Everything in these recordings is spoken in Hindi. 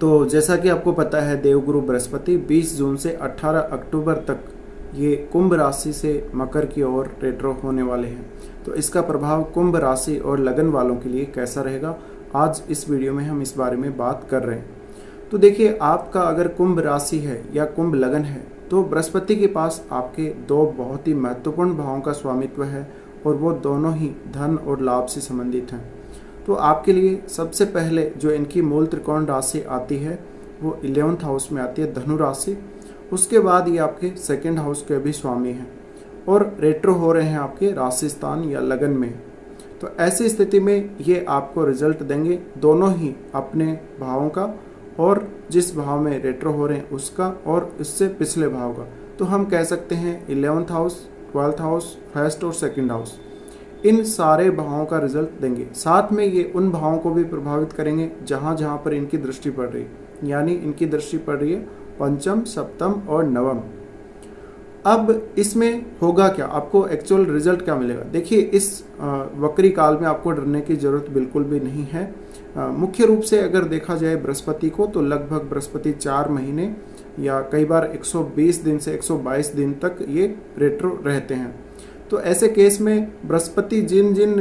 तो जैसा कि आपको पता है, देवगुरु बृहस्पति 20 जून से 18 अक्टूबर तक ये कुंभ राशि से मकर की ओर रेट्रो होने वाले हैं। तो इसका प्रभाव कुंभ राशि और लगन वालों के लिए कैसा रहेगा, आज इस वीडियो में हम इस बारे में बात कर रहे हैं। तो देखिए, आपका अगर कुंभ राशि है या कुंभ लगन है तो बृहस्पति के पास आपके दो बहुत ही महत्वपूर्ण भावों का स्वामित्व है और वो दोनों ही धन और लाभ से संबंधित हैं। तो आपके लिए सबसे पहले जो इनकी मूल त्रिकोण राशि आती है वो 11th हाउस में आती है, धनु राशि। उसके बाद ये आपके सेकंड हाउस के भी स्वामी हैं और रेट्रो हो रहे हैं आपके राशि स्थान या लगन में। तो ऐसी स्थिति में ये आपको रिजल्ट देंगे दोनों ही अपने भावों का, और जिस भाव में रेट्रो हो रहे हैं उसका और इससे पिछले भाव का। तो हम कह सकते हैं 11th house, 12th house, first और सेकंड हाउस, इन सारे भावों का रिजल्ट देंगे। साथ में ये उन भावों को भी प्रभावित करेंगे जहाँ जहाँ पर इनकी दृष्टि पड़ रही है, यानी इनकी दृष्टि पड़ रही है पंचम, सप्तम और नवम। अब इसमें होगा क्या, आपको एक्चुअल रिजल्ट क्या मिलेगा? देखिए, इस वक्री काल में आपको डरने की जरूरत बिल्कुल भी नहीं है। मुख्य रूप से अगर देखा जाए बृहस्पति को, तो लगभग बृहस्पति 4 महीने या कई बार 120 दिन से 122 दिन तक ये रेट्रो रहते हैं। तो ऐसे केस में बृहस्पति जिन जिन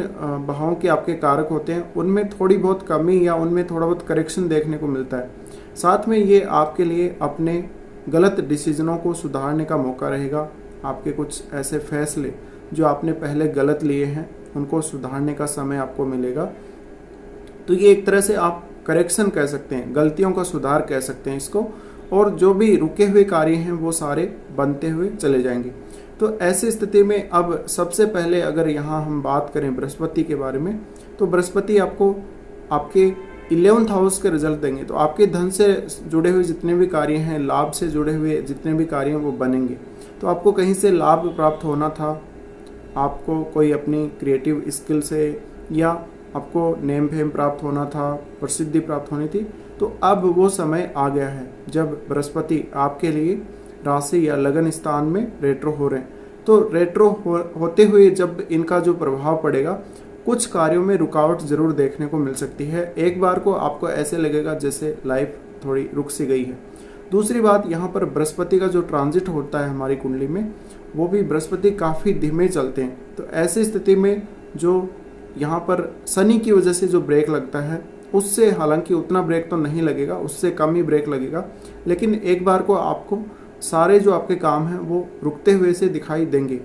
भावों के आपके कारक होते हैं उनमें थोड़ी बहुत कमी या उनमें थोड़ा बहुत करेक्शन देखने को मिलता है। साथ में ये आपके लिए अपने गलत डिसीजनों को सुधारने का मौका रहेगा। आपके कुछ ऐसे फैसले जो आपने पहले गलत लिए हैं उनको सुधारने का समय आपको मिलेगा। तो ये एक तरह से आप करेक्शन कह सकते हैं, गलतियों का सुधार कह सकते हैं इसको, और जो भी रुके हुए कार्य हैं वो सारे बनते हुए चले जाएंगे। तो ऐसी स्थिति में अब सबसे पहले अगर यहाँ हम बात करें बृहस्पति के बारे में, तो बृहस्पति आपको आपके 11th हाउस के रिजल्ट देंगे। तो आपके धन से जुड़े हुए जितने भी कार्य हैं, लाभ से जुड़े हुए जितने भी कार्य हैं वो बनेंगे। तो आपको कहीं से लाभ प्राप्त होना था, आपको कोई अपनी क्रिएटिव स्किल से, या आपको नेम फेम प्राप्त होना था, प्रसिद्धि प्राप्त होनी थी, तो अब वो समय आ गया है जब बृहस्पति आपके लिए राशि या लगन स्थान में रेट्रो हो रहे हैं। तो रेट्रो होते हुए जब इनका जो प्रभाव पड़ेगा, कुछ कार्यों में रुकावट जरूर देखने को मिल सकती है। एक बार को आपको ऐसे लगेगा जैसे लाइफ थोड़ी रुक सी गई है। दूसरी बात, यहाँ पर बृहस्पति का जो ट्रांजिट होता है हमारी कुंडली में, वो भी बृहस्पति काफ़ी धीमे चलते हैं। तो ऐसी स्थिति में जो यहाँ पर शनि की वजह से जो ब्रेक लगता है, उससे हालांकि उतना ब्रेक तो नहीं लगेगा, उससे कम ही ब्रेक लगेगा, लेकिन एक बार को आपको सारे जो आपके काम हैं वो रुकते हुए से दिखाई देंगे।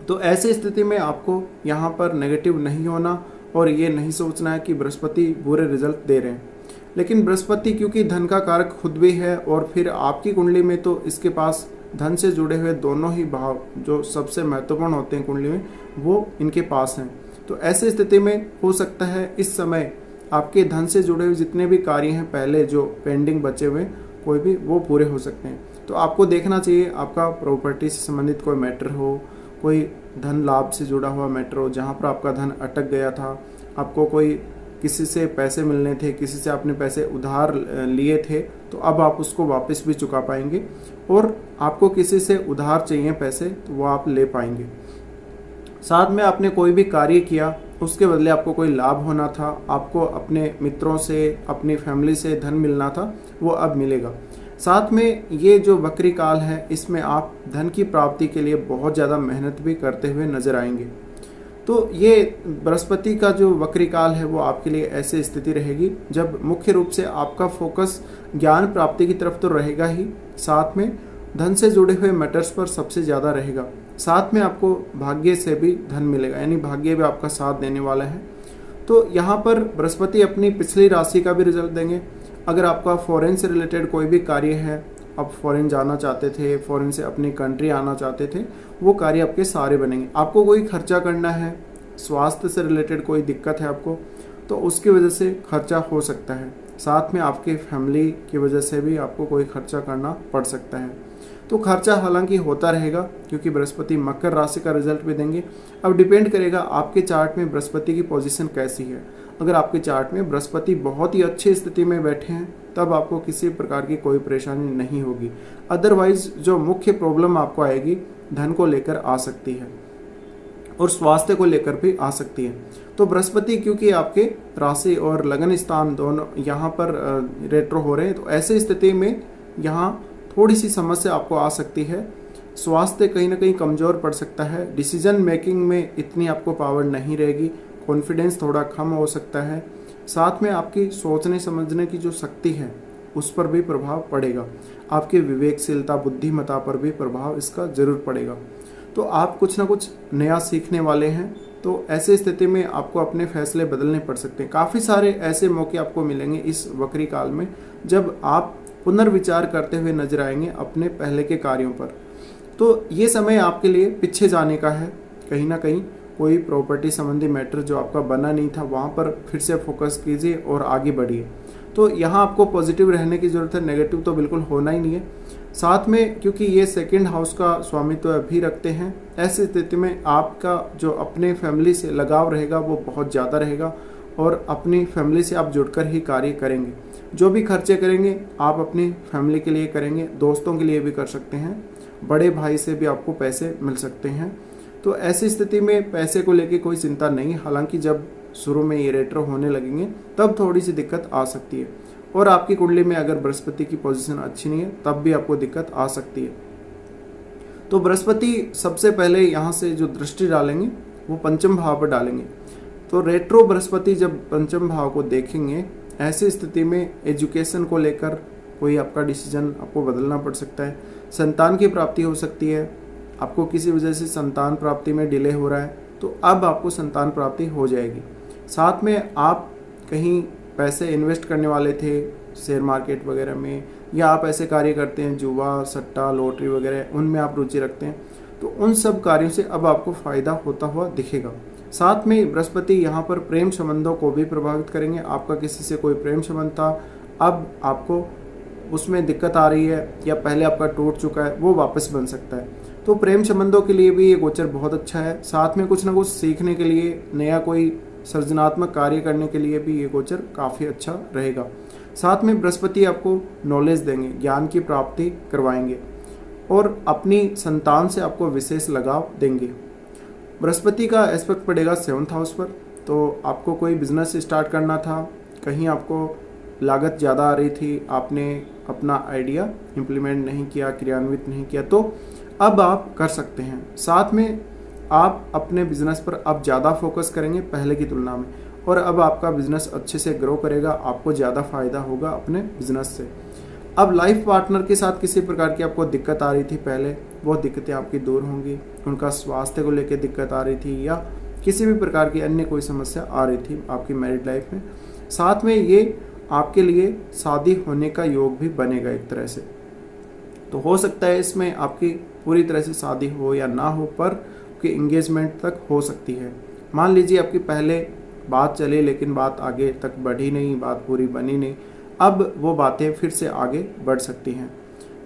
तो ऐसी स्थिति में आपको यहाँ पर नेगेटिव नहीं होना और ये नहीं सोचना है कि बृहस्पति बुरे रिजल्ट दे रहे हैं। लेकिन बृहस्पति क्योंकि धन का कारक खुद भी है और फिर आपकी कुंडली में तो इसके पास धन से जुड़े हुए दोनों ही भाव जो सबसे महत्वपूर्ण होते हैं कुंडली में, वो इनके पास हैं। तो ऐसी स्थिति में हो सकता है इस समय आपके धन से जुड़े हुए जितने भी कार्य हैं पहले जो पेंडिंग बचे हुए कोई भी, वो पूरे हो सकते हैं। तो आपको देखना चाहिए आपका प्रॉपर्टी से संबंधित कोई मैटर हो, कोई धन लाभ से जुड़ा हुआ मैटर हो जहाँ पर आपका धन अटक गया था, आपको कोई किसी से पैसे मिलने थे, किसी से आपने पैसे उधार लिए थे, तो अब आप उसको वापस भी चुका पाएंगे, और आपको किसी से उधार चाहिए पैसे तो वो आप ले पाएंगे। साथ में आपने कोई भी कार्य किया, उसके बदले आपको कोई लाभ होना था, आपको अपने मित्रों से, अपनी फैमिली से धन मिलना था, वो अब मिलेगा। साथ में ये जो वक्री काल है इसमें आप धन की प्राप्ति के लिए बहुत ज़्यादा मेहनत भी करते हुए नजर आएंगे। तो ये बृहस्पति का जो वक्री काल है वो आपके लिए ऐसी स्थिति रहेगी जब मुख्य रूप से आपका फोकस ज्ञान प्राप्ति की तरफ तो रहेगा ही, साथ में धन से जुड़े हुए मैटर्स पर सबसे ज़्यादा रहेगा। साथ में आपको भाग्य से भी धन मिलेगा, यानी भाग्य भी आपका साथ देने वाला है। तो यहाँ पर बृहस्पति अपनी पिछली राशि का भी रिजल्ट देंगे। अगर आपका फॉरेन से रिलेटेड कोई भी कार्य है, आप फॉरेन जाना चाहते थे, फॉरेन से अपनी कंट्री आना चाहते थे, वो कार्य आपके सारे बनेंगे। आपको कोई खर्चा करना है, स्वास्थ्य से रिलेटेड कोई दिक्कत है आपको, तो उसकी वजह से खर्चा हो सकता है। साथ में आपके फैमिली की वजह से भी आपको कोई खर्चा करना पड़ सकता है। तो खर्चा हालांकि होता रहेगा क्योंकि बृहस्पति मकर राशि का रिजल्ट भी देंगे। अब डिपेंड करेगा आपके चार्ट में बृहस्पति की पोजीशन कैसी है। अगर आपके चार्ट में बृहस्पति बहुत ही अच्छी स्थिति में बैठे हैं तब आपको किसी प्रकार की कोई परेशानी नहीं होगी। अदरवाइज जो मुख्य प्रॉब्लम आपको आएगी धन को लेकर आ सकती है। और स्वास्थ्य को लेकर भी आ सकती है। तो बृहस्पति क्योंकि आपके राशि और लगन स्थान दोनों यहाँ पर रेट्रो हो रहे हैं, तो ऐसी स्थिति में यहाँ थोड़ी सी समस्या आपको आ सकती है। स्वास्थ्य कहीं ना कहीं कमज़ोर पड़ सकता है, डिसीजन मेकिंग में इतनी आपको पावर नहीं रहेगी, कॉन्फिडेंस थोड़ा कम हो सकता है, साथ में आपकी सोचने समझने की जो शक्ति है उस पर भी प्रभाव पड़ेगा, आपकी विवेकशीलता बुद्धिमत्ता पर भी प्रभाव इसका जरूर पड़ेगा। तो आप कुछ ना कुछ नया सीखने वाले हैं, तो ऐसी स्थिति में आपको अपने फैसले बदलने पड़ सकते हैं। काफ़ी सारे ऐसे मौके आपको मिलेंगे इस वक्री काल में जब आप पुनर्विचार करते हुए नजर आएंगे अपने पहले के कार्यों पर। तो ये समय आपके लिए पीछे जाने का है, कहीं ना कहीं कोई प्रॉपर्टी संबंधी मैटर जो आपका बना नहीं था वहाँ पर फिर से फोकस कीजिए और आगे बढ़िए। तो यहाँ आपको पॉजिटिव रहने की ज़रूरत है, नेगेटिव तो बिल्कुल होना ही नहीं है। साथ में क्योंकि ये सेकंड हाउस का स्वामित्व भी रखते हैं, ऐसी स्थिति में आपका जो अपने फैमिली से लगाव रहेगा वो बहुत ज़्यादा रहेगा और अपनी फैमिली से आप जुड़कर ही कार्य करेंगे। जो भी खर्चे करेंगे आप अपनी फैमिली के लिए करेंगे, दोस्तों के लिए भी कर सकते हैं, बड़े भाई से भी आपको पैसे मिल सकते हैं। तो ऐसी स्थिति में पैसे को लेके कोई चिंता नहीं, हालांकि जब शुरू में ये रेट्रो होने लगेंगे तब थोड़ी सी दिक्कत आ सकती है। और आपकी कुंडली में अगर बृहस्पति की पोजीशन अच्छी नहीं है तब भी आपको दिक्कत आ सकती है। तो बृहस्पति सबसे पहले यहाँ से जो दृष्टि डालेंगे वो पंचम भाव पर डालेंगे। तो रेट्रो बृहस्पति जब पंचम भाव को देखेंगे, ऐसी स्थिति में एजुकेशन को लेकर कोई आपका डिसीजन आपको बदलना पड़ सकता है, संतान की प्राप्ति हो सकती है, आपको किसी वजह से संतान प्राप्ति में डिले हो रहा है तो अब आपको संतान प्राप्ति हो जाएगी। साथ में आप कहीं पैसे इन्वेस्ट करने वाले थे शेयर मार्केट वगैरह में, या आप ऐसे कार्य करते हैं जुआ सट्टा लॉटरी वगैरह उनमें आप रुचि रखते हैं, तो उन सब कार्यों से अब आपको फ़ायदा होता हुआ दिखेगा। साथ में बृहस्पति यहाँ पर प्रेम संबंधों को भी प्रभावित करेंगे। आपका किसी से कोई प्रेम संबंध था, अब आपको उसमें दिक्कत आ रही है या पहले आपका टूट चुका है, वो वापस बन सकता है। तो प्रेम संबंधों के लिए भी ये गोचर बहुत अच्छा है। साथ में कुछ ना कुछ सीखने के लिए, नया कोई सृजनात्मक कार्य करने के लिए भी ये गोचर काफ़ी अच्छा रहेगा। साथ में बृहस्पति आपको नॉलेज देंगे, ज्ञान की प्राप्ति करवाएंगे और अपनी संतान से आपको विशेष लगाव देंगे। बृहस्पति का एस्पेक्ट पड़ेगा 7th हाउस पर, तो आपको कोई बिजनेस स्टार्ट करना था, कहीं आपको लागत ज़्यादा आ रही थी, आपने अपना आइडिया इम्प्लीमेंट नहीं किया, क्रियान्वित नहीं किया, तो अब आप कर सकते हैं। साथ में आप अपने बिजनेस पर अब ज़्यादा फोकस करेंगे पहले की तुलना में, और अब आपका बिजनेस अच्छे से ग्रो करेगा, आपको ज़्यादा फायदा होगा अपने बिजनेस से। अब लाइफ पार्टनर के साथ किसी प्रकार की आपको दिक्कत आ रही थी पहले, वो दिक्कतें आपकी दूर होंगी। उनका स्वास्थ्य को लेकर दिक्कत आ रही थी या किसी भी प्रकार की अन्य कोई समस्या आ रही थी आपकी मैरिड लाइफ में, साथ में ये आपके लिए शादी होने का योग भी बनेगा एक तरह से। तो हो सकता है इसमें आपकी पूरी तरह से शादी हो या ना हो, पर आपकी इंगेजमेंट तक हो सकती है। मान लीजिए आपकी पहले बात चली लेकिन बात आगे तक बढ़ी नहीं, बात पूरी बनी नहीं, अब वो बातें फिर से आगे बढ़ सकती हैं।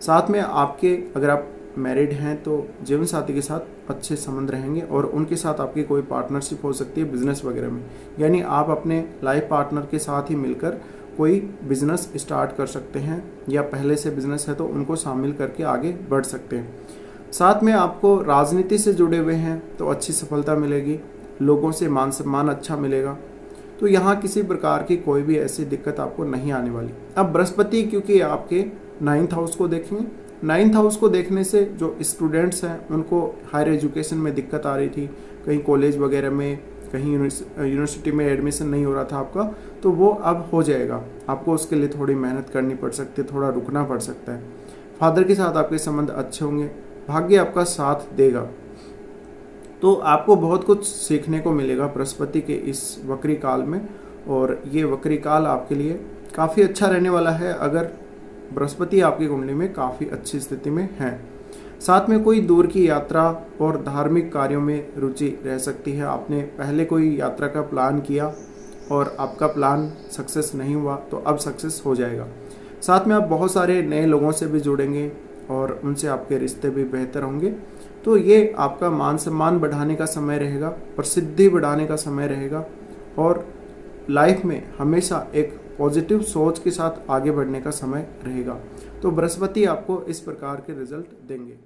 साथ में आपके अगर आप मैरिड हैं तो जीवन साथी के साथ अच्छे संबंध रहेंगे और उनके साथ आपकी कोई पार्टनरशिप हो सकती है बिजनेस वगैरह में, यानी आप अपने लाइफ पार्टनर के साथ ही मिलकर कोई बिजनेस स्टार्ट कर सकते हैं, या पहले से बिजनेस है तो उनको शामिल करके आगे बढ़ सकते हैं। साथ में आपको राजनीति से जुड़े हुए हैं तो अच्छी सफलता मिलेगी, लोगों से मान सम्मान अच्छा मिलेगा, तो यहाँ किसी प्रकार की कोई भी ऐसी दिक्कत आपको नहीं आने वाली। अब बृहस्पति क्योंकि आपके 9th हाउस को देखेंगे, 9th हाउस को देखने से जो स्टूडेंट्स हैं उनको हायर एजुकेशन में दिक्कत आ रही थी, कहीं कॉलेज वगैरह में, कहीं यूनिवर्सिटी में एडमिशन नहीं हो रहा था आपका, तो वो अब हो जाएगा। आपको उसके लिए थोड़ी मेहनत करनी पड़ सकती है, थोड़ा रुकना पड़ सकता है। फादर के साथ आपके संबंध अच्छे होंगे, भाग्य आपका साथ देगा, तो आपको बहुत कुछ सीखने को मिलेगा बृहस्पति के इस वक्री काल में। और ये वक्री काल आपके लिए काफ़ी अच्छा रहने वाला है अगर बृहस्पति आपकी कुंडली में काफ़ी अच्छी स्थिति में है। साथ में कोई दूर की यात्रा और धार्मिक कार्यों में रुचि रह सकती है। आपने पहले कोई यात्रा का प्लान किया और आपका प्लान सक्सेस नहीं हुआ, तो अब सक्सेस हो जाएगा। साथ में आप बहुत सारे नए लोगों से भी जुड़ेंगे और उनसे आपके रिश्ते भी बेहतर होंगे। तो ये आपका मान सम्मान बढ़ाने का समय रहेगा, प्रसिद्धि बढ़ाने का समय रहेगा और लाइफ में हमेशा एक पॉजिटिव सोच के साथ आगे बढ़ने का समय रहेगा। तो बृहस्पति आपको इस प्रकार के रिजल्ट देंगे।